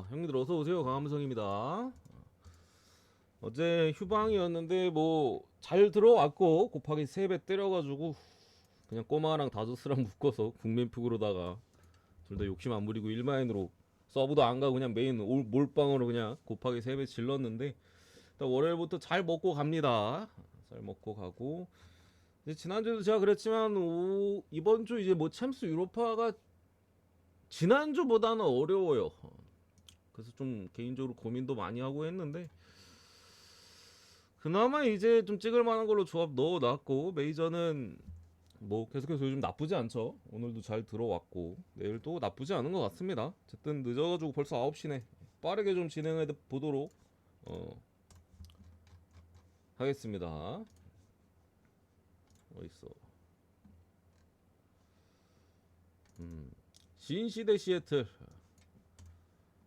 형님들 어서 오세요. 강함성입니다. 어제 휴방이었는데 뭐 잘 들어왔고 곱하기 3배 때려가지고 그냥 꼬마랑 다저스랑 묶어서 국민픽으로다가 둘 다 욕심 안 부리고 1마인으로 서브도 안 가고 그냥 메인 몰빵으로 그냥 곱하기 3배 질렀는데 일단 월요일부터 잘 먹고 갑니다. 잘 먹고 가고 이제 지난주에도 제가 그랬지만 이번 주 이제 뭐 챔스 유로파가 지난주보다는 어려워요. 그래서 좀 개인적으로 고민도 많이 하고 했는데 그나마 이제 좀 찍을 만한 걸로 조합 넣어놨고 메이저는 뭐 계속해서 요즘 나쁘지 않죠. 오늘도 잘 들어왔고 내일도 나쁘지 않은 것 같습니다. 어쨌든 늦어가지고 벌써 9시네. 빠르게 좀 진행해 보도록 하겠습니다. 어딨어? 신시 대 시애틀.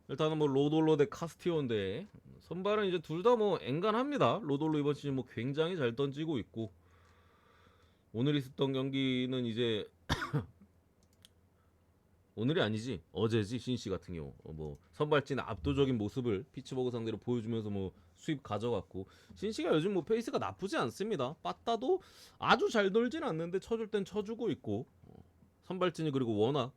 일단은 뭐 로돌로 대 카스티온데 선발은 이제 둘 다 뭐 앵간합니다. 로돌로 이번 시즌 뭐 굉장히 잘 던지고 있고 오늘 있었던 경기는 이제 오늘이 아니지 어제지 신시 같은 경우 뭐 선발진 압도적인 모습을 피츠버그 상대로 보여주면서 뭐 수입 가져갔고 신시가 요즘 뭐 페이스가 나쁘지 않습니다. 빠따도 아주 잘 돌진 않는데 쳐줄 땐 쳐주고 있고 선발진이 그리고 워낙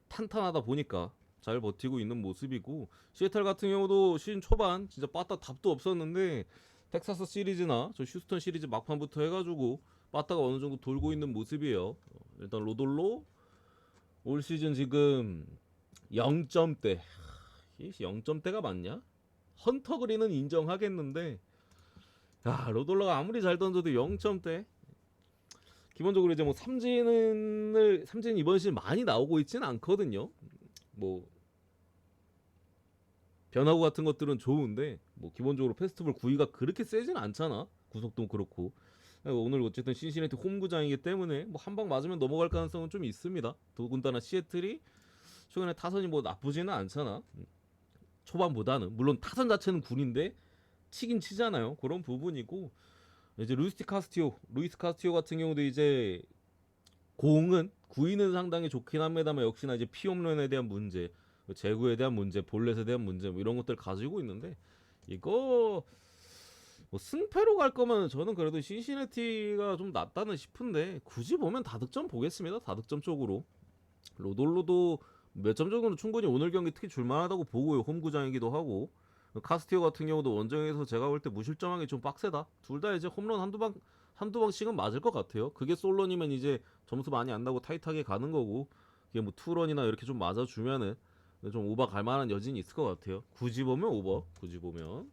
탄탄하다 보니까 잘 버티고 있는 모습이고 시애틀 같은 경우도 시즌 초반 진짜 빠따 답도 없었는데 텍사스 시리즈나 저 휴스턴 시리즈 막판부터 해가지고 빠따가 어느 정도 돌고 있는 모습이에요. 일단 로돌로 올 시즌 지금 0점대 0점대가 맞냐? 헌터 그린은 인정하겠는데 야 로돌러가 아무리 잘 던져도 0점대 기본적으로 이제 뭐 삼진 이번 시즌 많이 나오고 있지는 않거든요. 뭐 변화구 같은 것들은 좋은데 뭐 기본적으로 페스티벌 구위가 그렇게 세진 않잖아. 구속도 그렇고 오늘 어쨌든 신시내티 홈구장이기 때문에 뭐 한 방 맞으면 넘어갈 가능성은 좀 있습니다. 더군다나 시애틀이 최근에 타선이 뭐 나쁘지는 않잖아. 초반보다는 물론 타선 자체는 군인데 치긴 치잖아요. 그런 부분이고 이제 루이스 카스티오 같은 경우도 이제 공은 구위는 상당히 좋긴 합니다만 역시나 이제 피홈런에 대한 문제, 제구에 대한 문제, 볼넷에 대한 문제 뭐 이런 것들 가지고 있는데 이거 뭐 승패로 갈 거면 저는 그래도 신시내티가 좀 낫다는 싶은데 굳이 보면 다득점 보겠습니다. 다득점 쪽으로 로돌로도 몇 점 정도는 충분히 오늘 경기 특히 줄만하다고 보고요. 홈구장이기도 하고 카스티오 같은 경우도 원정에서 제가 볼 때 무실점하기 좀 빡세다. 둘 다 이제 홈런 한두 방씩은 맞을 것 같아요. 그게 솔런이면 이제 점수 많이 안 나고 타이트하게 가는 거고 그게 뭐 투런이나 이렇게 좀 맞아주면은 좀 오버 갈 만한 여진이 있을 것 같아요. 굳이 보면 오버, 굳이 보면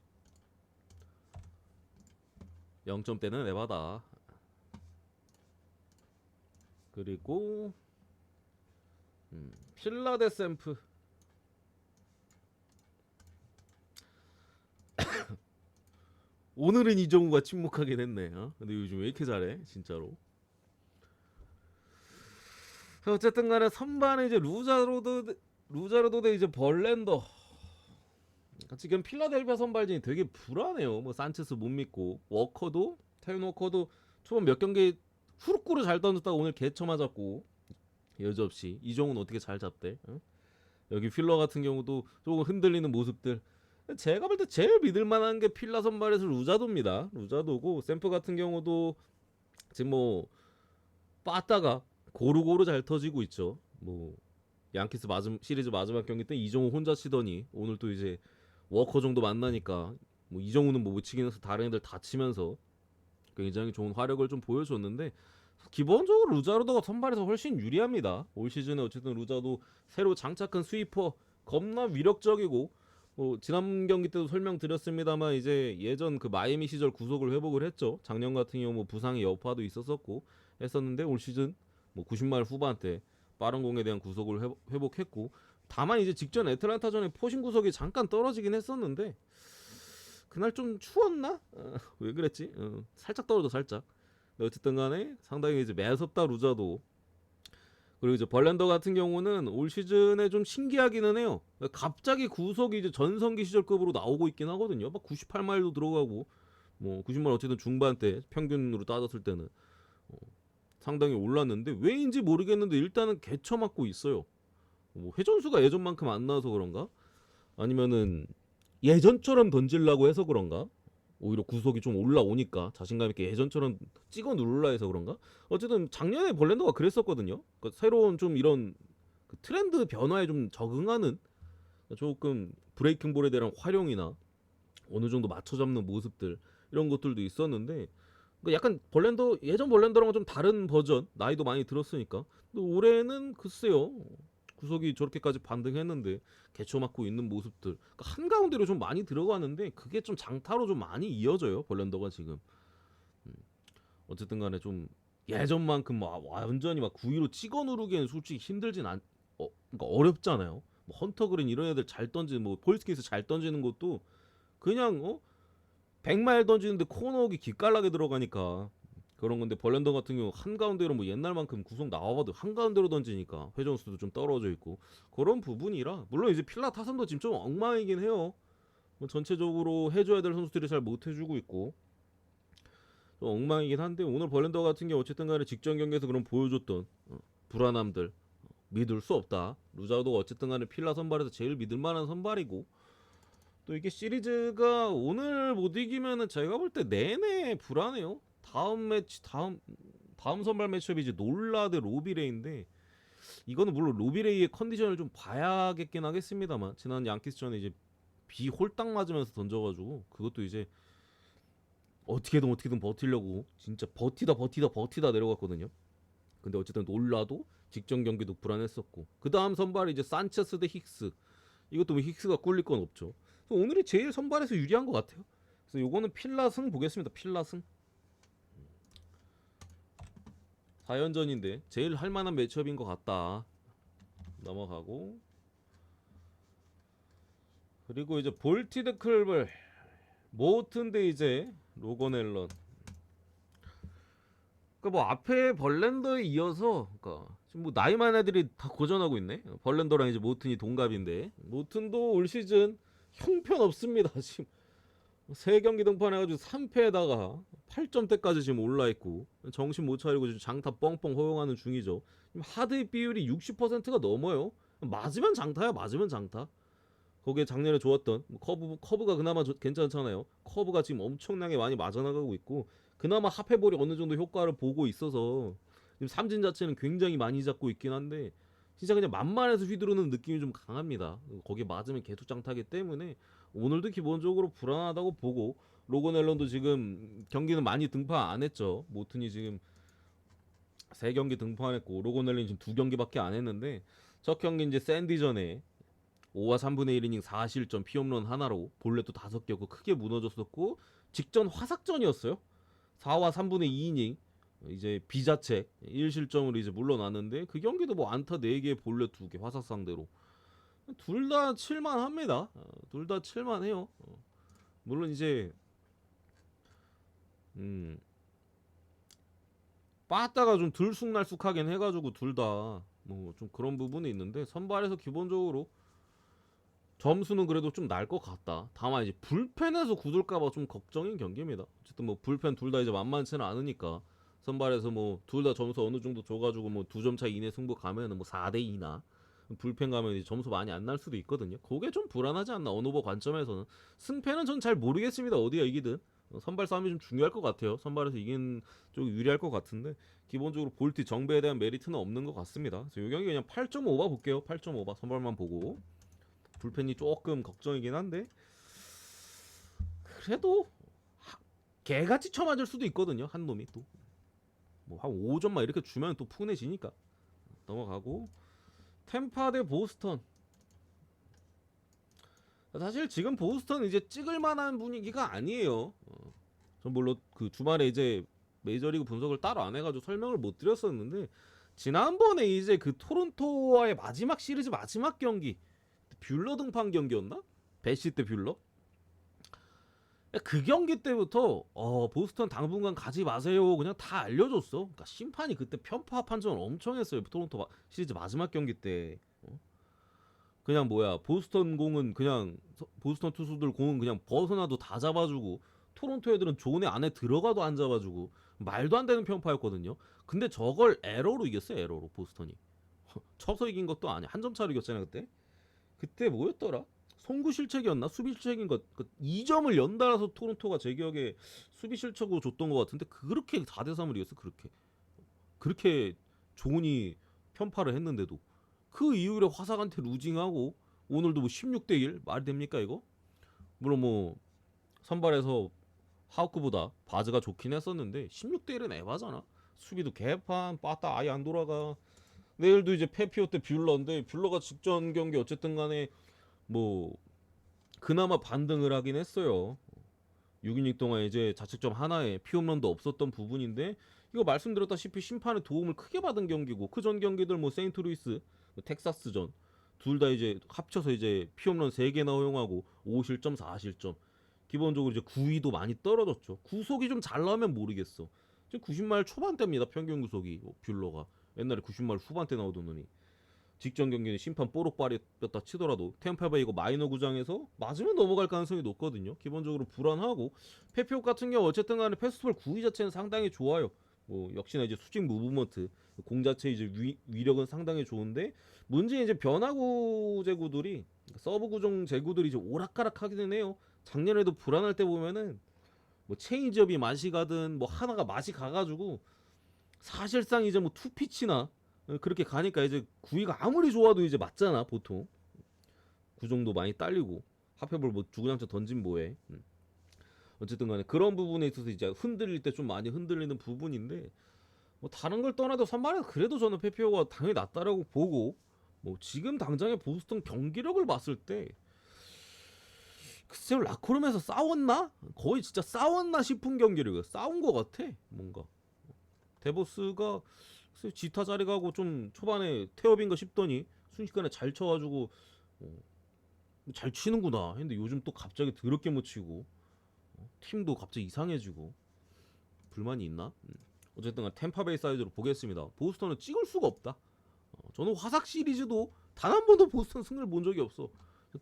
0점대는 에바다. 그리고 필라데 샘프 오늘은 이정우가 침묵하긴 했네. 근데 요즘 왜 이렇게 잘해 진짜로. 어쨌든 간에 선반에 이제 루자로도 대 이제 벌랜더. 지금 필라델피아 선발진이 되게 불안해요. 뭐 산체스 못 믿고 워커도 태윤 워커도 초반 몇 경기 후루꾸르 잘 던졌다가 오늘 개쳐 맞았고 여지없이 이종훈 어떻게 잘 잡대. 응? 여기 필러 같은 경우도 조금 흔들리는 모습들. 제가 볼 때 제일 믿을 만한 게 필라 선발에서 루자도입니다. 루자도고 샘프 같은 경우도 지금 뭐 빠따가 고루고루 잘 터지고 있죠. 뭐 양키스 시리즈 마지막 경기 때 이정우 혼자 치더니 오늘 또 이제 워커 정도 만나니까 뭐 이정우는 뭐 못 치긴 해서 다른 애들 다 치면서 굉장히 좋은 화력을 좀 보여줬는데 기본적으로 루자르도가 선발에서 훨씬 유리합니다. 올 시즌에 어쨌든 루자도 새로 장착한 스위퍼 겁나 위력적이고 뭐 지난 경기 때도 설명드렸습니다만 이제 예전 그 마이애미 시절 구속을 회복을 했죠. 작년 같은 경우 뭐 부상의 여파도 있었었고 했었는데 올 시즌 뭐 90말 후반대 빠른 공에 대한 구속을 회복했고 다만 이제 직전 애틀란타전에 포심 구속이 잠깐 떨어지긴 했었는데 그날 좀 추웠나? 왜 그랬지? 살짝 떨어져 살짝. 근데 어쨌든 간에 상당히 이제 매섭다 루자도. 그리고 이제 벌랜더 같은 경우는 올 시즌에 좀 신기하기는 해요. 갑자기 구속이 이제 전성기 시절급으로 나오고 있긴 하거든요. 막 98마일도 들어가고 뭐 90마일 어쨌든 중반대 평균으로 따졌을 때는 상당히 올랐는데 왜인지 모르겠는데 일단은 개쳐 맞고 있어요. 뭐 회전수가 예전만큼 안 나와서 그런가? 아니면은 예전처럼 던질라고 해서 그런가? 오히려 구속이 좀 올라오니까 자신감 있게 예전처럼 찍어 누르려 해서 그런가? 어쨌든 작년에 벌렌더가 그랬었거든요. 그러니까 새로운 좀 이런 그 트렌드 변화에 좀 적응하는 조금 브레이킹 볼에 대한 활용이나 어느 정도 맞춰 잡는 모습들 이런 것들도 있었는데 그러니까 약간 벌렌더 예전 벌렌더랑은 좀 다른 버전 나이도 많이 들었으니까 근데 올해는 글쎄요 구석이 저렇게까지 반등했는데 개쳐 맞고 있는 모습들 그러니까 한가운데로 좀 많이 들어가는데 그게 좀 장타로 좀 많이 이어져요 벌렌더가 지금 음, 어쨌든 간에 좀 예전만큼 완전히 막 9위로 찍어 누르기엔 솔직히 힘들진 그러니까 어렵잖아요 뭐 헌터 그린 이런 애들 잘 던지는 뭐 폴스케이스 잘 던지는 것도 그냥 100마일 던지는데 코너옥이 기깔나게 들어가니까 그런 건데 벌렌더 같은 경우 한가운데로 뭐 옛날만큼 구속 나와봐도 한가운데로 던지니까 회전수도 좀 떨어져 있고 그런 부분이라 물론 이제 필라 타선도 지금 좀 엉망이긴 해요. 뭐 전체적으로 해줘야 될 선수들이 잘 못해주고 있고 좀 엉망이긴 한데 오늘 벌렌더 같은 경우 어쨌든 간에 직전 경기에서 그런 보여줬던 불안함들 믿을 수 없다. 루자도가 어쨌든 간에 필라 선발에서 제일 믿을 만한 선발이고 또 이게 시리즈가 오늘 못 이기면은 제가 볼 때 내내 불안해요. 다음 매치 다음 선발 매치업이 이제 놀라 대 로비레이인데 이거는 물론 로비레이의 컨디션을 좀 봐야겠긴 하겠습니다만 지난 양키스전에 이제 비 홀딱 맞으면서 던져가지고 그것도 이제 어떻게든 버티려고 진짜 버티다 내려갔거든요. 근데 어쨌든 놀라도 직전 경기도 불안했었고 그 다음 선발이 이제 산체스 대 힉스 이것도 뭐 힉스가 꿀릴 건 없죠. 그래서 오늘이 제일 선발에서 유리한 것 같아요. 그래서 요거는 필라승 보겠습니다. 필라승 4연전인데 제일 할만한 매치업인 것 같다. 넘어가고 그리고 이제 볼티드 클벌 모튼 대 이제 로건 앨런 그러니까 뭐 앞에 벌렌더에 이어서 그러니까 지금 뭐 나이 많은 애들이 다 고전하고 있네. 벌렌더랑 이제 모튼이 동갑인데 모튼도 올 시즌 형편없습니다. 지금 3경기 등판해가지고 3패에다가 8점대까지 지금 올라있고 정신 못 차리고 지금 장타 뻥뻥 허용하는 중이죠. 하드입 비율이 60%가 넘어요. 맞으면 장타야 맞으면 장타. 거기에 작년에 좋았던 커브가 그나마 괜찮잖아요. 커브가 지금 엄청나게 많이 맞아나가고 있고 그나마 하페볼이 어느 정도 효과를 보고 있어서 지금 삼진 자체는 굉장히 많이 잡고 있긴 한데 진짜 그냥 만만해서 휘두르는 느낌이 좀 강합니다. 거기에 맞으면 계속 장타기 때문에 오늘도 기본적으로 불안하다고 보고 로건 앨런도 지금 경기는 많이 등판 안 했죠. 모튼이 지금 3경기 등판했고 로건 앨런이 지금 2경기밖에 안 했는데 첫 경기 이제 샌디전에 5와 3분의 1이닝 4실점 피홈런 하나로 볼넷도 5개였고 크게 무너졌었고 직전 화삭전이었어요. 4와 3분의 2이닝 이제 비자책 1실점으로 이제 물러났는데 그 경기도 뭐 안타 4개 볼넷 2개 화삭 상대로 둘 다 칠만합니다. 둘 다 칠만해요. 물론 이제 빠따가 좀 들쑥날쑥하긴 해가지고 둘 다 뭐 좀 그런 부분이 있는데 선발에서 기본적으로 점수는 그래도 좀 날 것 같다. 다만 이제 불펜에서 굳을까봐 좀 걱정인 경기입니다. 어쨌든 뭐 불펜 둘 다 이제 만만치는 않으니까 선발에서 뭐 둘 다 점수 어느 정도 줘가지고 뭐 2점 차 이내 승부 가면은 뭐 4대 2나 불펜 가면 이제 점수 많이 안 날 수도 있거든요. 그게 좀 불안하지 않나 언오버 관점에서는 승패는 전 잘 모르겠습니다. 어디가 이기든 선발 싸움이 좀 중요할 것 같아요. 선발에서 이긴 쪽이 유리할 것 같은데 기본적으로 볼티 정배에 대한 메리트는 없는 것 같습니다. 그래서 이 경기 그냥 8.5바 볼게요. 8.5바 선발만 보고. 불펜이 조금 걱정이긴 한데 그래도 개같이 쳐맞을 수도 있거든요. 한 놈이 또 뭐 한 5점만 이렇게 주면 또 푸근해지니까 넘어가고 템파 대 보스턴 사실 지금 보스턴 이제 찍을 만한 분위기가 아니에요. 전 물론 그 주말에 이제 메이저리그 분석을 따로 안 해가지고 설명을 못 드렸었는데 지난번에 이제 그 토론토와의 마지막 시리즈 마지막 경기 뷰러 등판 경기였나? 배시 때 뷰러? 그 경기 때부터 보스턴 당분간 가지 마세요 그냥 다 알려줬어. 그러니까 심판이 그때 편파 판정을 엄청 했어요. 토론토 시리즈 마지막 경기 때 그냥 뭐야 보스턴 공은 그냥 보스턴 투수들 공은 그냥 벗어나도 다 잡아주고 토론토 애들은 존에 안에 들어가도 안 잡아주고 말도 안 되는 편파였거든요. 근데 저걸 에러로 이겼어요. 에러로 보스턴이 쳐서 이긴 것도 아니야. 한 점 차로 이겼잖아 그때. 그때 뭐였더라? 송구 실책이었나 수비 실책인가 2점을 연달아서 토론토가 제 기억에 수비 실책으로 줬던 것 같은데 그렇게 4대3을 이겼어. 그렇게 조은이 편파를 했는데도 그 이후에 화사한테 루징하고 오늘도 뭐 16대1 말이 됩니까 이거? 물론 뭐 선발에서 하우크보다 바즈가 좋긴 했었는데 16대1은 에바잖아. 수비도 개판 빠따 아예 안 돌아가. 내일도 이제 페피오 때 뷰러인데 뷰러가 직전 경기 어쨌든 간에 뭐 그나마 반등을 하긴 했어요. 6이닝 동안 이제 자책점 하나에 피홈런도 없었던 부분인데 이거 말씀드렸다시피 심판의 도움을 크게 받은 경기고 그 전 경기들 뭐 세인트루이스, 텍사스전 둘 다 이제 합쳐서 이제 피홈런 3개나 허용하고 5실점 4실점 기본적으로 이제 구위도 많이 떨어졌죠. 구속이 좀 잘 나오면 모르겠어. 지금 90마일 초반대입니다. 평균 구속이 뷰러가 옛날에 90마일 후반대 나오던 놈이 직전 경기는 심판 뽀록빠렸다 치더라도 템파베이 이거 마이너 구장에서 맞으면 넘어갈 가능성이 높거든요. 기본적으로 불안하고 페피옥 같은 경우 어쨌든 간에 패스트볼 구위 자체는 상당히 좋아요. 뭐 역시나 이제 수직 무브먼트 공 자체 이제 위력은 상당히 좋은데 문제 이제 변화구 제구들이 서브 구종 제구들이 이제 오락가락하기는 해요. 작년에도 불안할 때 보면은 뭐 체인지업이 맛이 가든 뭐 하나가 맛이 가가지고 사실상 이제 뭐 투피치나 그렇게 가니까 이제 구위가 아무리 좋아도 이제 맞잖아 보통 구종도 많이 딸리고 하페볼 뭐 주구장창 던진 뭐해. 어쨌든 간에 그런 부분에 있어서 이제 흔들릴 때 좀 많이 흔들리는 부분인데 뭐 다른 걸 떠나도 선발은 그래도 저는 페피오가 당연히 낫다라고 보고 뭐 지금 당장의 보스턴 경기력을 봤을 때 글쎄요 라코룸에서 싸웠나? 거의 진짜 싸웠나 싶은 경기력을 싸운 것 같아 뭔가 데보스가 지타 자리 가고 좀 초반에 태업인가 싶더니 순식간에 잘 쳐가지고 잘 치는구나 했는데 요즘 또 갑자기 더럽게 못 치고 팀도 갑자기 이상해지고 불만이 있나? 어쨌든 템파베이 사이즈로 보겠습니다. 보스턴은 찍을 수가 없다. 저는 화삭 시리즈도 단 한 번도 보스턴 승리를 본 적이 없어.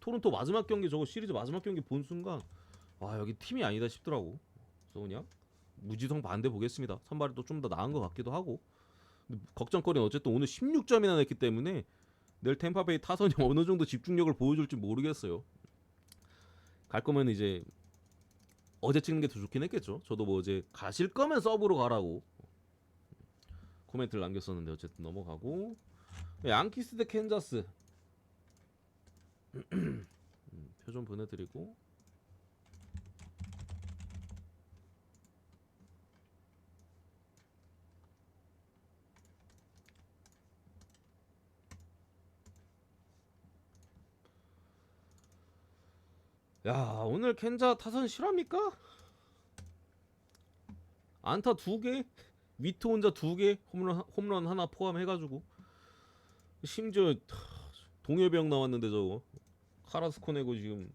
토론토 마지막 경기 저거 시리즈 마지막 경기 본 순간 아 여기 팀이 아니다 싶더라고. 그래서 그냥 무지성 반대 보겠습니다. 선발이 또 좀 더 나은 것 같기도 하고 걱정거리는 어쨌든 오늘 16점이나 냈기 때문에 내일 템파베이 타선이 어느 정도 집중력을 보여줄지 모르겠어요. 갈 거면 이제 어제 찍는 게 더 좋긴 했겠죠. 저도 뭐 어제 가실 거면 서브로 가라고 코멘트를 남겼었는데 어쨌든 넘어가고 양키스 대 캔자스 표 좀 보내드리고 야 오늘 캔자 타선 실합니까? 안타 2개 위트 혼자 2개 홈런 하나 포함해가지고 심지어 동해병 나왔는데 저거 카라스코 내고 지금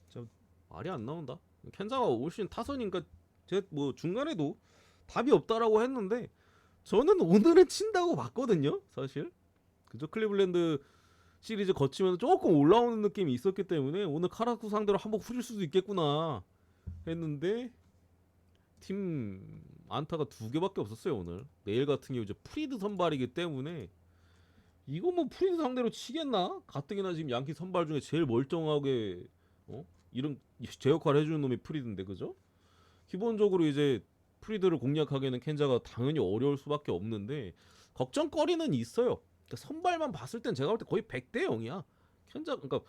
진짜 말이 안 나온다. 캔자가 올 시즌 타선이니까 제 뭐 중간에도 답이 없다라고 했는데 저는 오늘은 친다고 봤거든요 사실. 그저 클리블랜드 시리즈 거치면 조금 올라오는 느낌이 있었기 때문에 오늘 카라스코 상대로 한번 후릴 수도 있겠구나 했는데 팀 안타가 2개밖에 없었어요 오늘. 내일 같은 경우 이제 프리드 선발이기 때문에 이거 뭐 프리드 상대로 치겠나? 가뜩이나 지금 양키 선발 중에 제일 멀쩡하게 이런 제 역할 해주는 놈이 프리드인데 그죠? 기본적으로 이제 프리드를 공략하기에는 켄자가 당연히 어려울 수밖에 없는데 걱정거리는 있어요. 그러니까 선발만 봤을 땐 제가 볼 때 거의 100대 0이야. 켄자 그러니까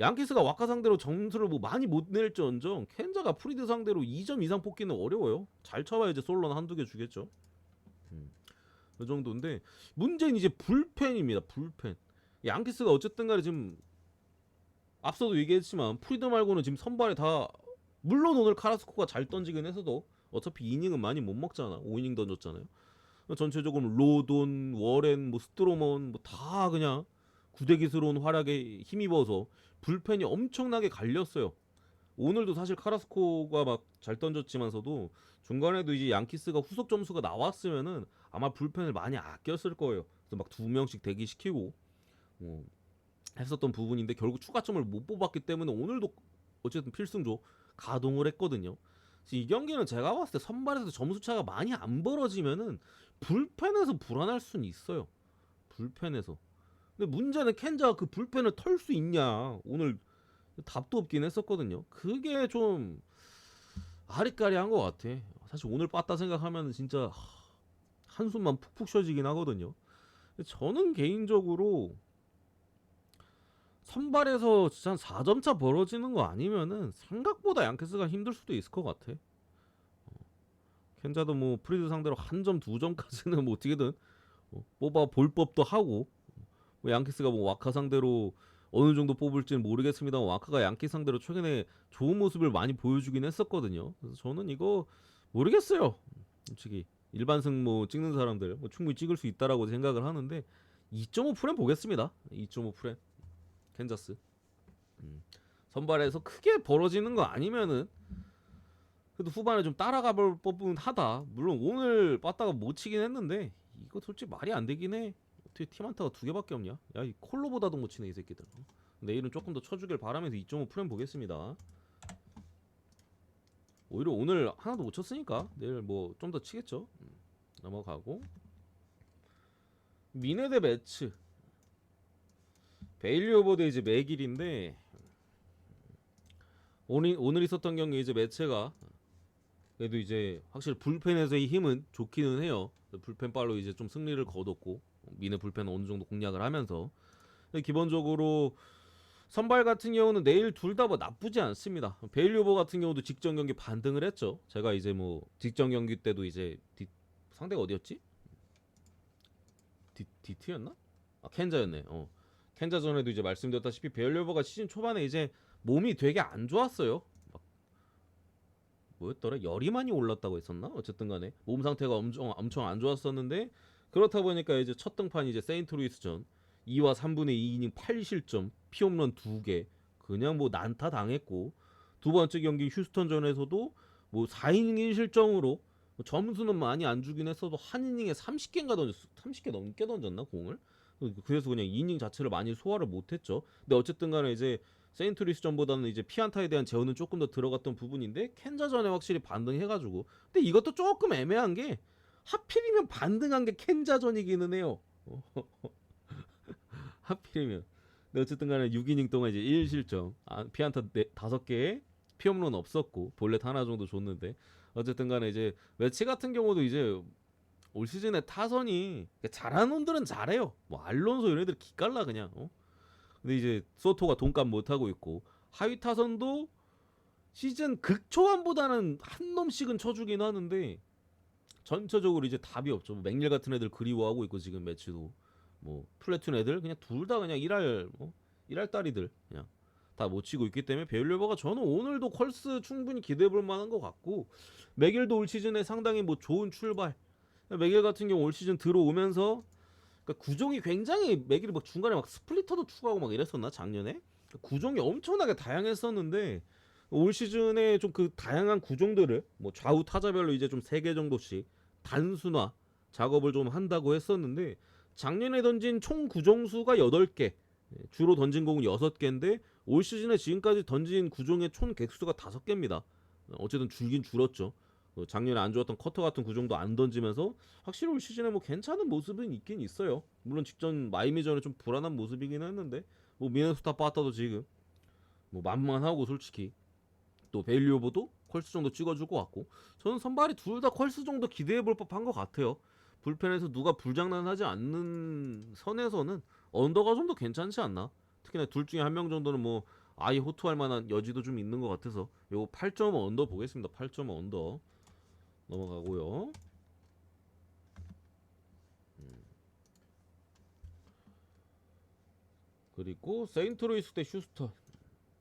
양키스가 와카 상대로 점수를 뭐 많이 못 낼지언정 켄자가 프리드 상대로 2점 이상 뽑기는 어려워요. 잘 쳐봐야 이제 솔로는 한두 개 주겠죠. 그 정도인데 문제는 이제 불펜입니다. 불펜. 양키스가 어쨌든 간에 지금 앞서도 얘기했지만 프리드 말고는 지금 선발에 다 물론 오늘 카라스코가 잘 던지긴 했어도 어차피 이닝은 많이 못 먹잖아. 5이닝 던졌잖아요. 전체적으로 로돈, 워렌, 뭐 스트로먼 뭐 다 그냥 구대기스러운 활약에 힘입어서 불펜이 엄청나게 갈렸어요. 오늘도 사실 카라스코가 막 잘 던졌지만서도 중간에도 이제 양키스가 후속 점수가 나왔으면은 아마 불펜을 많이 아꼈을 거예요. 그래서 막 2명씩 대기시키고 했었던 부분인데 결국 추가점을 못 뽑았기 때문에 오늘도 어쨌든 필승조 가동을 했거든요. 이 경기는 제가 봤을 때 선발에서 점수 차가 많이 안 벌어지면은 불펜에서 불안할 수는 있어요. 불펜에서. 근데 문제는 켄자가 그 불펜을 털 수 있냐. 오늘 답도 없긴 했었거든요. 그게 좀 아리까리한 것 같아. 사실 오늘 빠따 생각하면 진짜 한숨만 푹푹 쉬어지긴 하거든요. 저는 개인적으로 선발에서 진짜 한 4점 차 벌어지는 거 아니면은 생각보다 양키스가 힘들 수도 있을 것 같아. 켄자도 뭐 프리드 상대로 한 점, 두 점까지는 뭐 어떻게든 뽑아 볼 법도 하고, 뭐 양키스가 뭐 와카 상대로 어느 정도 뽑을지는 모르겠습니다만 와카가 양키 상대로 최근에 좋은 모습을 많이 보여주긴 했었거든요. 그래서 저는 이거 모르겠어요. 솔직히 일반승 뭐 찍는 사람들 뭐 충분히 찍을 수 있다라고 생각을 하는데 2.5 프렘 보겠습니다. 2.5 프렘 캔자스. 선발에서 크게 벌어지는 거 아니면은 그래도 후반에 좀 따라가 볼 법은 하다. 물론 오늘 빠따가 못 치긴 했는데 이거 솔직히 말이 안 되긴 해. 어떻게 팀 한타가 두 개밖에 없냐? 야, 이 콜로보다도 못 치네 이 새끼들. 내일은 조금 더 쳐주길 바라면서 2.5 프렘 보겠습니다. 오히려 오늘 하나도 못 쳤으니까 내일 뭐 좀 더 치겠죠. 넘어가고 미네 대 매츠 베일리 오버 대 이제 맥일인데 오늘 있었던 경기 이제 매체가 그래도 이제 확실히 불펜에서의 힘은 좋기는 해요. 불펜 발로 이제 좀 승리를 거뒀고 미네 불펜 어느 정도 공략을 하면서 기본적으로 선발 같은 경우는 내일 둘 다 뭐 나쁘지 않습니다. 베일리 오버 같은 경우도 직전 경기 반등을 했죠. 제가 이제 뭐 직전 경기 때도 이제 상대가 어디였지? 디트였나? 아 켄자였네. 켄자전에도 이제 말씀드렸다시피 베일리 오버가 시즌 초반에 이제 몸이 되게 안 좋았어요. 뭐였더라? 열이 많이 올랐다고 했었나? 어쨌든 간에 몸 상태가 엄청 안 좋았었는데 그렇다 보니까 이제 첫 등판 이제 세인트루이스전 2와 3분의 2이닝 8실점 피홈런 2개 그냥 뭐 난타 당했고 두 번째 경기 휴스턴전에서도 뭐 4이닝 1실점으로 점수는 많이 안 주긴 했어도 한 이닝에 30개인가 던졌어. 30개 넘게 던졌나 공을? 그래서 그냥 이닝 자체를 많이 소화를 못했죠. 근데 어쨌든 간에 이제 세인트루이스전보다는 이제 피안타에 대한 제어는 조금 더 들어갔던 부분인데 켄자전에 확실히 반등해가지고 근데 이것도 조금 애매한 게 하필이면 반등한 게 켄자전이기는 해요. 하필이면. 근데 어쨌든 간에 6이닝 동안 이제 1실점 피안타 5개에 피홈런 없었고 볼넷 하나 정도 줬는데 어쨌든 간에 이제 매치 같은 경우도 이제 올 시즌에 타선이 잘하는 놈들은 잘해요. 뭐 알론소 이런 애들 기깔나 그냥. 근데 이제 소토가 돈값 못하고 있고 하위 타선도 시즌 극초반보다는 한 놈씩은 쳐주긴 하는데 전체적으로 이제 답이 없죠. 뭐 맥릴 같은 애들 그리워하고 있고 지금 매치도 뭐 플래툰 애들 그냥 둘 다 그냥 일할 딸이들 그냥 다 못 치고 있기 때문에 베일리오버가 저는 오늘도 컬스 충분히 기대해볼 만한 것 같고 맥일도 올 시즌에 상당히 뭐 좋은 출발. 맥일 같은 경우 올 시즌 들어오면서 그러니까 구종이 굉장히 맥일이 막 중간에 막 스플리터도 추가하고 막 이랬었나 작년에 구종이 엄청나게 다양했었는데 올 시즌에 좀 그 다양한 구종들을 뭐 좌우 타자별로 이제 좀 3개 정도씩 단순화 작업을 좀 한다고 했었는데 작년에 던진 총 구종수가 8개 주로 던진 공은 6개인데 올 시즌에 지금까지 던진 구종의 총 개수가 5개입니다. 어쨌든 줄긴 줄었죠. 작년에 안 좋았던 커터 같은 구종도 안 던지면서 확실히 올 시즌에 뭐 괜찮은 모습은 있긴 있어요. 물론 직전 마이미전에 좀 불안한 모습이긴 했는데 뭐 미네소타 빠따도 지금 뭐 만만하고 솔직히 또 베일리오버도 컬스 정도 찍어주고 왔고 저는 선발이 둘 다 컬스 정도 기대해볼 법한 것 같아요. 불펜에서 누가 불장난하지 않는 선에서는 언더가 좀 더 괜찮지 않나? 특히나 둘 중에 한 명 정도는 뭐 아예 호투할 만한 여지도 좀 있는 것 같아서 요거 8.5 언더 보겠습니다. 8.5 언더 넘어가고요. 그리고 세인트루이스 대 휴스턴.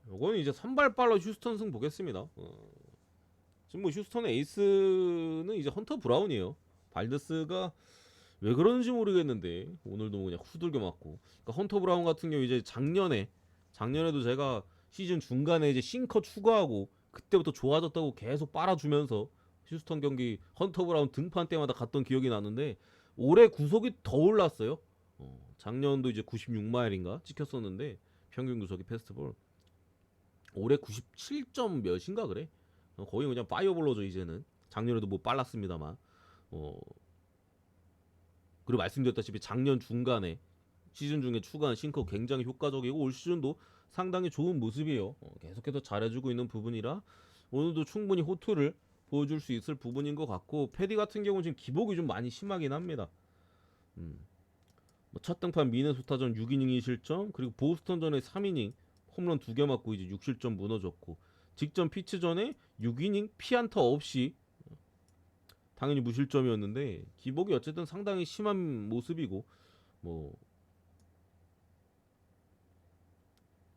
요거는 이제 선발발로 휴스턴 승 보겠습니다. 지금 뭐 휴스턴의 에이스는 이제 헌터 브라운이에요. 발드스가 왜 그런지 모르겠는데 오늘도 그냥 후들겨 맞고. 그러니까 헌터 브라운 같은 경우 이제 작년에도 제가 시즌 중간에 이제 싱커 추가하고 그때부터 좋아졌다고 계속 빨아주면서 휴스턴 경기 헌터 브라운 등판 때마다 갔던 기억이 나는데 올해 구속이 더 올랐어요. 작년도 이제 96마일인가 찍혔었는데 평균 구속이 페스티벌 올해 97점 몇인가 그래. 거의 그냥 파이어볼로죠 이제는. 작년에도 뭐 빨랐습니다만. 그리고 말씀드렸다시피 작년 중간에 시즌 중에 추가한 싱커 굉장히 효과적이고 올 시즌도 상당히 좋은 모습이에요. 계속해서 잘해주고 있는 부분이라 오늘도 충분히 호투를 보여줄 수 있을 부분인 것 같고 패디 같은 경우는 지금 기복이 좀 많이 심하긴 합니다. 첫 등판 미네소타전 6이닝 2실점 그리고 보스턴전에 3이닝 홈런 2개 맞고 이제 6실점 무너졌고 직전 피츠전에 6이닝 피안타 없이 당연히 무실점이었는데 기복이 어쨌든 상당히 심한 모습이고 뭐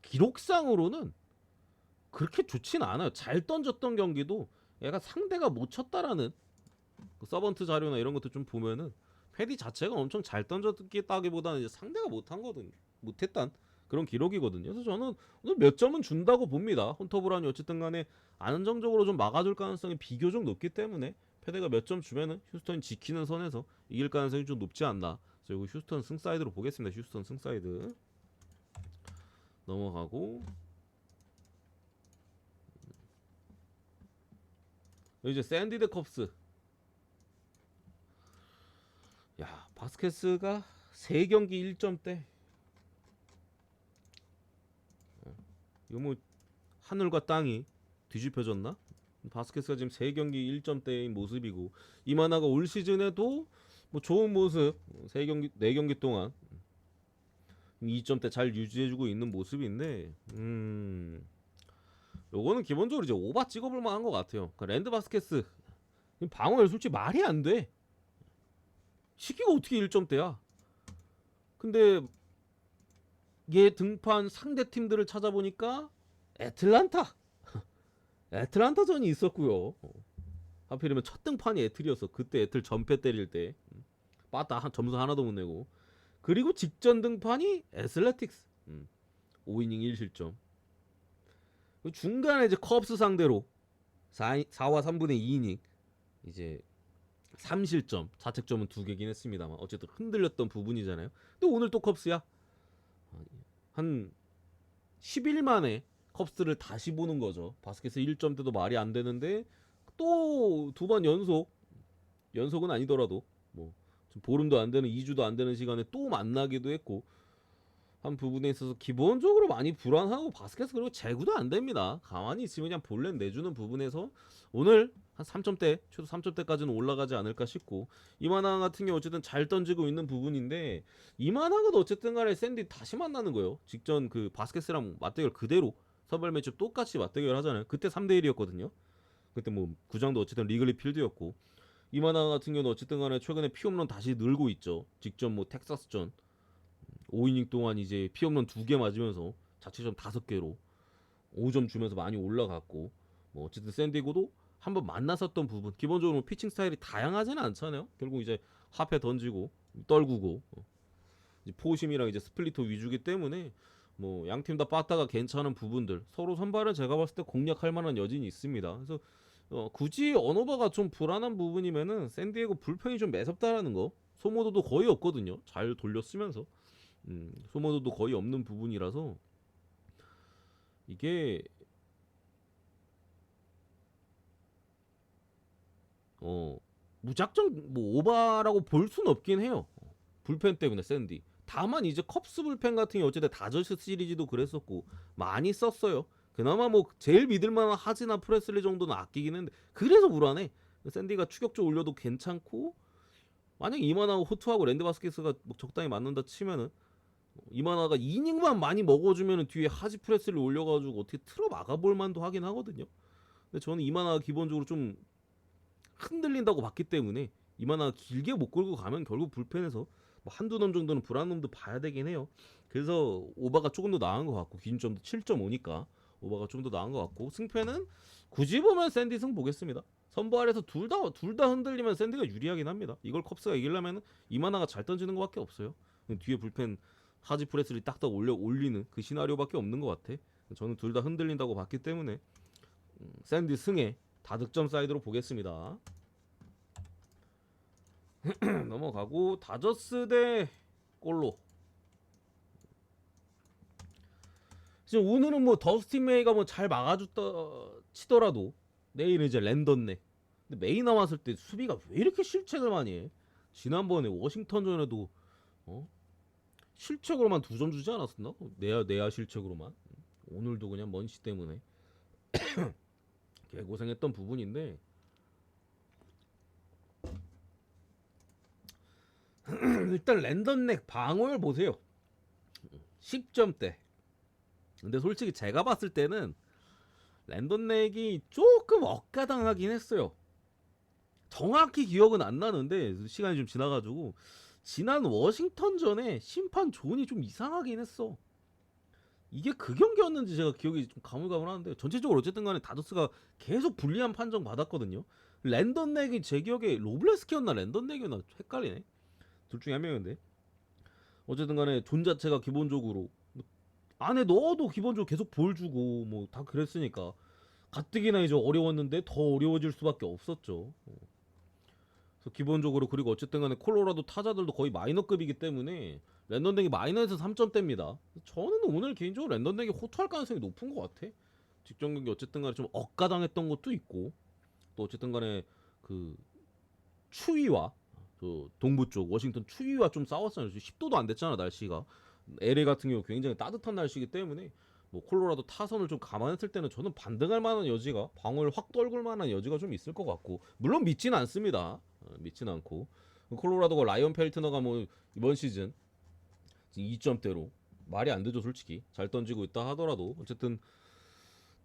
기록상으로는 그렇게 좋진 않아요. 잘 던졌던 경기도 얘가 상대가 못 쳤다라는 그 서번트 자료나 이런 것도 좀 보면은 패디 자체가 엄청 잘 던졌다기보다는 이제 상대가 못했단 그런 기록이거든요. 그래서 저는 오늘 몇 점은 준다고 봅니다. 헌터 브라운이 어쨌든 간에 안정적으로 좀 막아줄 가능성이 비교적 높기 때문에 패디가 몇 점 주면은 휴스턴이 지키는 선에서 이길 가능성이 좀 높지 않나. 그리고 휴스턴 승사이드로 보겠습니다. 휴스턴 승사이드 넘어가고 이제 샌디 대 컵스. 야, 바스케스가 3경기 1점대. 이거 뭐 하늘과 땅이 뒤집혀졌나? 바스케스가 지금 3경기 1점대인 모습이고 이만하가 올 시즌에도 뭐 좋은 모습 3경기 4경기 동안 2점대 잘 유지해주고 있는 모습인데 요거는 기본적으로 이제 오바 찍어볼 만한 것 같아요. 그러니까 랜드 바스케스 방어율 솔직히 말이 안 돼. 시기가 어떻게 1점대야? 근데 얘 등판 상대 팀들을 찾아보니까 애틀란타전이 있었고요. 하필이면 첫 등판이 애틀이었어. 그때 애틀 전패 때릴 때 빠따 점수 하나도 못 내고 그리고 직전 등판이 애슬레틱스 5이닝 1실점 중간에 이제 컵스 상대로 4와 3분의 2이닝 이제 3실점 자책점은 2개긴 했습니다만 어쨌든 흔들렸던 부분이잖아요. 근데 오늘 또 컵스야. 한 10일 만에 컵스를 다시 보는 거죠. 바스켓에서 1점대도 말이 안 되는데 또 2번 연속은 아니더라도 뭐 보름도 안 되는 2주도 안 되는 시간에 또 만나기도 했고 한 부분에 있어서 기본적으로 많이 불안하고 바스켓 그리고 제구도 안 됩니다. 가만히 있으면 그냥 볼넷 내주는 부분에서 오늘 한 3점대 최소 3점대까지는 올라가지 않을까 싶고 이만하 같은 경우 어쨌든 잘 던지고 있는 부분인데 이만하가도 어쨌든 간에 샌디 다시 만나는 거예요. 직전 그 바스켓이랑 맞대결 그대로 선발 매치 똑같이 맞대결 하잖아요. 그때 3대1이었거든요. 그때 뭐 구장도 어쨌든 리글리 필드였고 이만하 같은 경우는 어쨌든 간에 최근에 피홈런 다시 늘고 있죠. 직전 뭐 텍사스전 5이닝 동안 이제 피홈런 2개 맞으면서 자체점 5개로 5점 주면서 많이 올라갔고 뭐 어쨌든 샌디고도 한번 만났었던 부분 기본적으로 피칭 스타일이 다양하지는 않잖아요. 결국 이제 하페 던지고 떨구고 이제 포심이랑 이제 스플리터 위주기 때문에 뭐 양팀 다 빠따가 괜찮은 부분들 서로 선발은 제가 봤을 때 공략할 만한 여진이 있습니다. 그래서 굳이 언어바가 좀 불안한 부분이면은 샌디에고 불펜이 좀 매섭다라는 거 소모도도 거의 없거든요. 잘 돌렸으면서 소모도도 거의 없는 부분이라서 이게 무작정 뭐 오바라고 볼 수는 없긴 해요. 불펜 때문에 샌디. 다만 이제 컵스 불펜 같은 게 어쨌든 다저스 시리즈도 그랬었고 많이 썼어요. 그나마 뭐 제일 믿을만한 하지나 프레슬리 정도는 아끼긴 했는데 그래서 불안해. 샌디가 추격조 올려도 괜찮고 만약 이만하고 호투하고 랜드 바스켓스가 뭐 적당히 맞는다 치면은 이만하가 이닝만 많이 먹어주면은 뒤에 하지 프레스를 올려가지고 어떻게 틀어 막아볼 만도 하긴 하거든요. 근데 저는 이만하가 기본적으로 좀 흔들린다고 봤기 때문에 이만하가 길게 못 끌고 가면 결국 불펜에서 뭐 한두 놈 정도는 불안한 놈도 봐야 되긴 해요. 그래서 오바가 조금 더 나은 것 같고 기준점도 7.5니까 오바가 좀 더 나은 것 같고 승패는 굳이 보면 샌디 승 보겠습니다. 선발에서 둘 다 흔들리면 샌디가 유리하긴 합니다. 이걸 컵스가 이기려면 이만하가 잘 던지는 것밖에 없어요. 뒤에 불펜 하지 프레스를 딱딱 올리는 그 시나리오밖에 없는 것 같아. 저는 둘 다 흔들린다고 봤기 때문에 샌디 승에 다득점 사이드로 보겠습니다. 넘어가고 다저스 대 꼴로. 지금 오늘은 뭐 더스틴 메이가 뭐 잘 막아줬다 치더라도 내일은 이제 랜던네. 근데 메이 나왔을 때 수비가 왜 이렇게 실책을 많이 해? 지난번에 워싱턴전에도 실책으로만 2점 주지 않았었나? 내야 실책으로만. 오늘도 그냥 먼시 때문에 개고생했던 부분인데 일단 랜덤넥 방어율 보세요. 10점대. 근데 솔직히 제가 봤을 때는 랜덤넥이 조금 억가당하긴 했어요. 정확히 기억은 안 나는데 시간이 좀 지나가지고 지난 워싱턴전에 심판 존이 좀 이상하긴 했어. 이게 그 경기였는지 제가 기억이 좀 가물가물하는데 전체적으로 어쨌든 간에 다저스가 계속 불리한 판정 받았거든요. 랜덤넥이 제 기억에 로블레스키였나 랜덤넥이었나 헷갈리네. 둘 중에 한 명인데 어쨌든 간에 존 자체가 기본적으로 안에 넣어도 기본적으로 계속 볼 주고 뭐 다 그랬으니까 가뜩이나 이제 어려웠는데 더 어려워질 수밖에 없었죠. 그래서 기본적으로 그리고 어쨌든 간에 콜로라도 타자들도 거의 마이너급이기 때문에 랜덤덱이 마이너에서 3점대입니다. 저는 오늘 개인적으로 랜덤덱이 호투할 가능성이 높은 것 같아. 직전 경기 어쨌든 간에 좀 억가당했던 것도 있고 또 어쨌든 간에 그 추위와 그 동부 쪽 워싱턴 추위와 좀 싸웠잖아요. 10도도 안 됐잖아 날씨가. LA 같은 경우 굉장히 따뜻한 날씨이기 때문에 뭐 콜로라도 타선을 좀 감안했을 때는 저는 반등할 만한 여지가 방어를 확 떨굴 만한 여지가 좀 있을 것 같고 물론 믿지는 않습니다. 믿지는 않고 콜로라도가 라이언 펠트너가 뭐 이번 시즌 2점대로 말이 안 되죠 솔직히 잘 던지고 있다 하더라도 어쨌든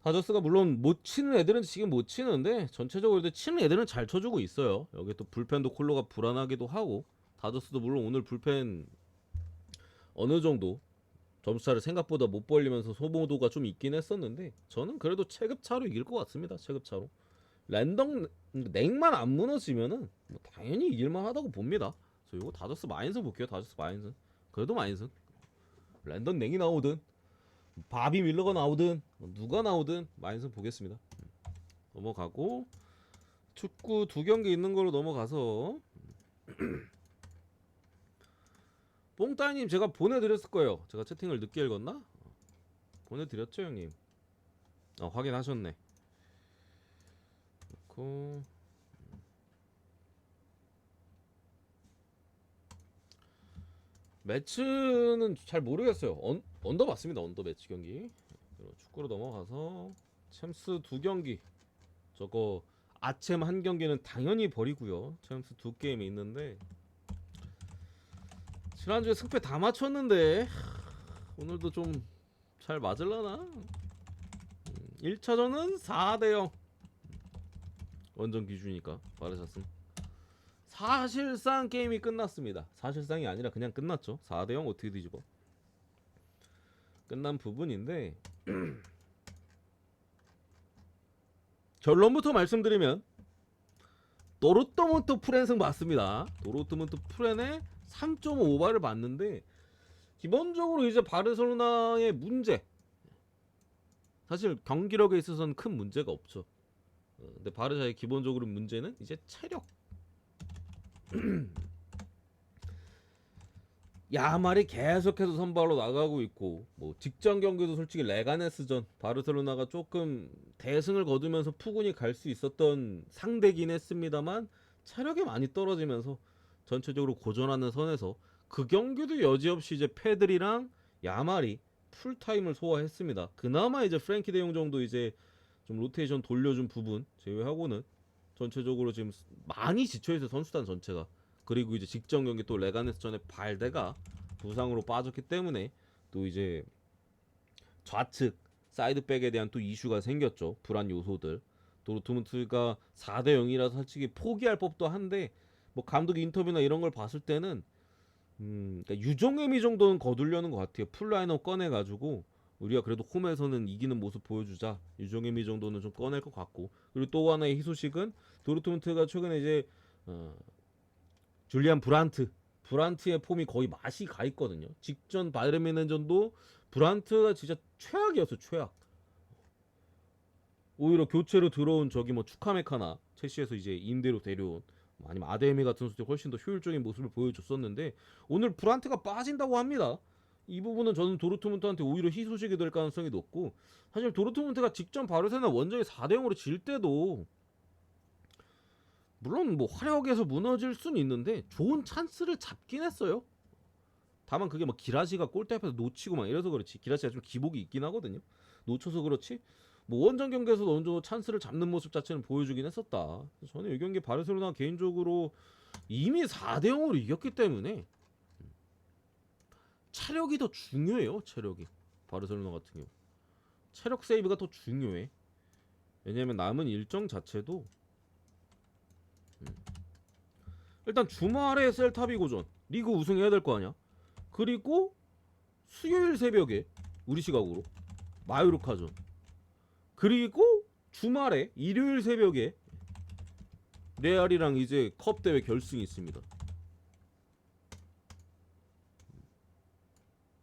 다저스가 물론 못 치는 애들은 지금 못 치는데 전체적으로 치는 애들은 잘 쳐주고 있어요. 여기 또 불펜도 콜로가 불안하기도 하고 다저스도 물론 오늘 불펜 어느 정도 점수차를 생각보다 못 벌리면서 소모도가 좀 있긴 했었는데 저는 그래도 체급차로 이길 것 같습니다. 체급차로 랜덤 넥만 안 무너지면은 뭐 당연히 이길만 하다고 봅니다. 저 이거 다저스 마인승 볼게요. 다저스 마인승 그래도 마인승 랜덤 넥이 나오든 바비 밀러가 나오든 누가 나오든 마인승 보겠습니다. 넘어가고 축구 2경기 있는 걸로 넘어가서 뽕따님 제가 보내드렸을 거예요. 제가 채팅을 늦게 읽었나? 보내드렸죠 형님. 확인하셨네. 그렇고 매치는 잘 모르겠어요. 언더 맞습니다. 언더 매치 경기. 축구로 넘어가서 챔스 2경기. 저거 아챔 1경기는 당연히 버리고요. 챔스 2게임이 있는데 지난주에 승패 다 맞췄는데 오늘도 좀 잘 맞을라나? 1차전은 4대0 원정 기준이니까 바르샤슨 사실상 게임이 끝났습니다. 사실상이 아니라 그냥 끝났죠. 4대0 어떻게 뒤집어 끝난 부분인데 결론부터 말씀드리면 도르트문트 프렌승 맞습니다. 도르트문트 프렌의 3.5발을 봤는데 기본적으로 이제 바르셀로나의 문제 사실 경기력에 있어서는 큰 문제가 없죠. 근데 바르샤의 기본적으로 문제는 이제 체력. 야말이 계속해서 선발로 나가고 있고 뭐 직전 경기도 솔직히 레가네스전 바르셀로나가 조금 대승을 거두면서 푸근히 갈 수 있었던 상대긴 했습니다만 체력이 많이 떨어지면서 전체적으로 고전하는 선에서 그 경기도 여지없이 이제 페드리랑 야말이 풀타임을 소화했습니다. 그나마 이제 프랭키 데용 정도 이제 좀 로테이션 돌려준 부분 제외하고는 전체적으로 지금 많이 지쳐있어요 선수단 전체가. 그리고 이제 직전 경기 또 레가네스 전에 발데가 부상으로 빠졌기 때문에 또 이제 좌측 사이드백에 대한 또 이슈가 생겼죠. 불안 요소들. 도르트문트가 4대0이라서 솔직히 포기할 법도 한데 뭐 감독 인터뷰나 이런 걸 봤을 때는 그러니까 유종의미 정도는 거두려는 것 같아요. 풀라인업 꺼내가지고 우리가 그래도 홈에서는 이기는 모습 보여주자. 유종의미 정도는 좀 꺼낼 것 같고 그리고 또 하나의 희소식은 도르트문트가 최근에 이제 줄리안 브란트의 폼이 거의 맛이 가 있거든요. 직전 바이에른 뮌헨전도 브란트가 진짜 최악이었어. 최악. 오히려 교체로 들어온 저기 뭐 추카메카나 첼시에서 이제 임대로 데려온 아니면 아데미 같은 선수들이 훨씬 더 효율적인 모습을 보여줬었는데 오늘 브란트가 빠진다고 합니다. 이 부분은 저는 도르트문트한테 오히려 희소식이 될 가능성이 높고 사실 도르트문트가 직전 바르셀로나 원정에 4대0으로 질 때도 물론 뭐 화력에서 무너질 수는 있는데 좋은 찬스를 잡긴 했어요. 다만 그게 뭐 기라시가 골대 앞에서 놓치고 막 이래서 그렇지. 기라시가 좀 기복이 있긴 하거든요. 놓쳐서 그렇지. 뭐 원정 경기에서도 어느 정도 찬스를 잡는 모습 자체는 보여주긴 했었다. 저는 이 경기 바르셀로나 개인적으로 이미 4대 0으로 이겼기 때문에 체력이 더 중요해요. 체력이 바르셀로나 같은 경우 체력 세이브가 더 중요해. 왜냐면 남은 일정 자체도 일단 주말에 셀타비고전 리그 우승해야 될 거 아니야. 그리고 수요일 새벽에 우리 시각으로 마요르카전, 그리고 주말에 일요일 새벽에 레알이랑 이제 컵 대회 결승이 있습니다.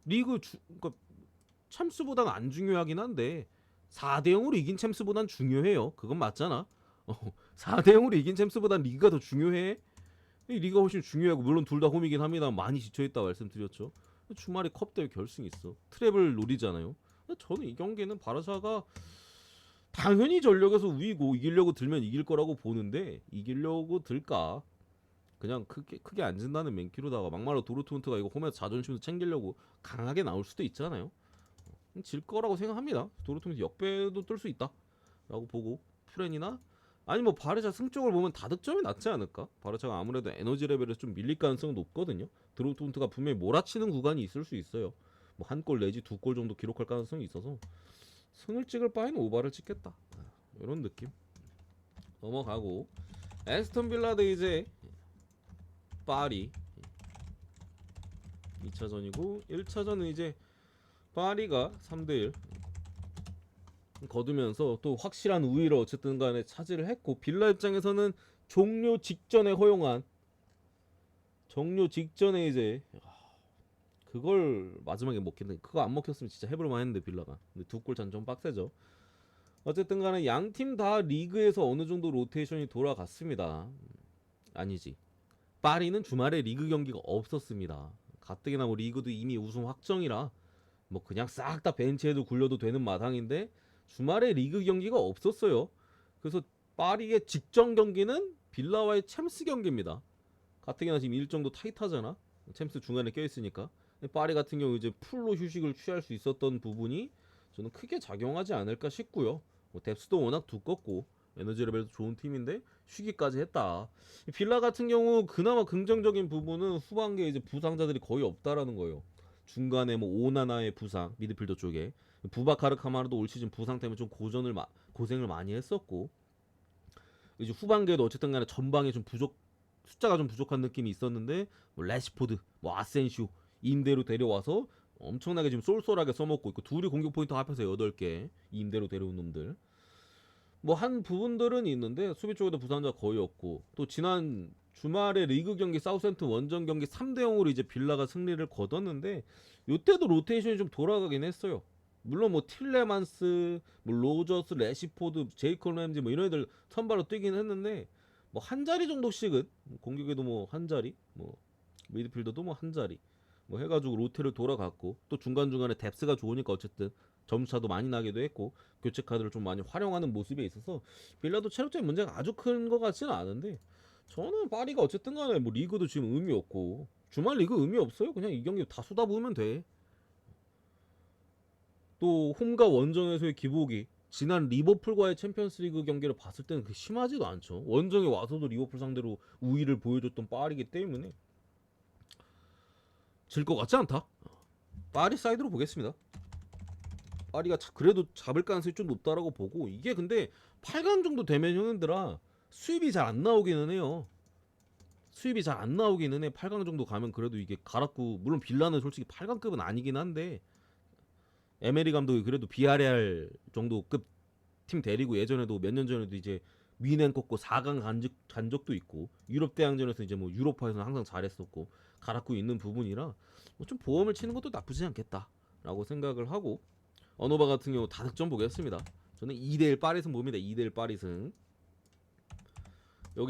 그러니까 챔스보다는 안 중요하긴 한데 4대 0으로 이긴 챔스보단 중요해요. 그건 맞잖아. 4대 0으로 이긴 챔스보단 리그가 더 중요해. 이 리그가 훨씬 중요하고 물론 둘 다 홈이긴 합니다. 많이 지쳐있다 말씀드렸죠. 주말에 컵 대회 결승이 있어. 트래블 노리잖아요. 저는 이 경기는 바르샤가 당연히 전력에서 우위고 이기려고 들면 이길 거라고 보는데 이기려고 들까? 그냥 크게 안 진다는 맨키로다가 막말로 도르트문트가 이거 홈에서 자존심도 챙기려고 강하게 나올 수도 있잖아요. 질 거라고 생각합니다. 도르트문트 역배도 뜰 수 있다라고 보고 프렌이나 아니 뭐 바르샤 승적을 보면 다득점이 낫지 않을까? 바르샤가 아무래도 에너지 레벨에서 좀 밀릴 가능성은 높거든요. 도르트문트가 분명히 몰아치는 구간이 있을 수 있어요. 뭐 한 골 내지 두 골 정도 기록할 가능성이 있어서 승을 찍을 바에는 오바를 찍겠다. 이런 느낌. 넘어가고 에스턴 빌라 대 이제 파리 2차전이고 1차전은 이제 파리가 3대1 거두면서 또 확실한 우위를 어쨌든 간에 차지를 했고 빌라 입장에서는 종료 직전에 이제 그걸 마지막에 먹혔는데 그거 안 먹혔으면 진짜 해볼만 했는데 빌라가. 근데 두 골 차는 좀 빡세죠. 어쨌든 간에 양 팀 다 리그에서 어느 정도 로테이션이 돌아갔습니다. 아니지. 파리는 주말에 리그 경기가 없었습니다. 가뜩이나 뭐 리그도 이미 우승 확정이라 뭐 그냥 싹 다 벤치에도 굴려도 되는 마당인데 주말에 리그 경기가 없었어요. 그래서 파리의 직전 경기는 빌라와의 챔스 경기입니다. 가뜩이나 지금 일정도 타이트하잖아. 챔스 중간에 껴있으니까. 파리 같은 경우 이제 풀로 휴식을 취할 수 있었던 부분이 저는 크게 작용하지 않을까 싶고요. 뭐 뎁스도 워낙 두껍고 에너지 레벨도 좋은 팀인데 쉬기까지 했다. 빌라 같은 경우 그나마 긍정적인 부분은 후반기에 이제 부상자들이 거의 없다라는 거예요. 중간에 뭐 오나나의 부상 미드필더 쪽에 부바카르 카마르도 올 시즌 부상 때문에 좀 고생을 많이 했었고 이제 후반기에도 어쨌든 간에 전방에 좀 숫자가 좀 부족한 느낌이 있었는데 뭐 레시포드, 뭐 아센시오 임대로 데려와서 엄청나게 지금 쏠쏠하게 써먹고 있고 둘이 공격 포인트 합해서 8개 임대로 데려온 놈들 뭐 한 부분들은 있는데 수비 쪽에도 부상자 거의 없고 또 지난 주말에 리그 경기 사우샘튼 원정 경기 3대 0으로 이제 빌라가 승리를 거뒀는데 요때도 로테이션이 좀 돌아가긴 했어요. 물론 뭐 틸레만스, 뭐 로저스, 레시포드, 제이컨 램지 뭐 이런 애들 선발로 뛰긴 했는데 뭐 한 자리 정도씩은 공격에도 뭐 한 자리, 뭐 미드필더도 뭐 한 자리 뭐 해가지고 로테를 돌아갔고 또 중간중간에 뎁스가 좋으니까 어쨌든 점수차도 많이 나기도 했고 교체 카드를 좀 많이 활용하는 모습에 있어서 빌라도 체력적인 문제가 아주 큰 것 같지는 않은데 저는 파리가 어쨌든 간에 뭐 리그도 지금 의미 없고 주말 리그 의미 없어요. 그냥 이 경기 다 쏟아부으면 돼. 또 홈과 원정에서의 기복이 지난 리버풀과의 챔피언스리그 경기를 봤을 때는 그게 심하지도 않죠. 원정에 와서도 리버풀 상대로 우위를 보여줬던 파리이기 때문에 질 것 같지 않다. 파리 사이드로 보겠습니다. 파리가 그래도 잡을 가능성이 좀 높다라고 보고 이게 근데 8강 정도 되면 형님들아 수입이 잘 안 나오기는 해요. 수입이 잘 안 나오기는 해. 8강 정도 가면 그래도 이게 가락구 물론 빌라는 솔직히 8강급은 아니긴 한데 에메리 감독이 그래도 비아레알 정도 급 팀 데리고 예전에도 몇 년 전에도 이제 미넨 꺾고 4강 간 적도 있고 유럽 대항전에서 이제 뭐 유로파에서는 항상 잘했었고 가락구 있는 부분이라 뭐 좀 보험을 치는 것도 나쁘지 않겠다라고 생각을 하고 어노바 같은 경우 다득점 보겠습니다. 저는 2대1 파리승 봅니다. 2대1 파리승.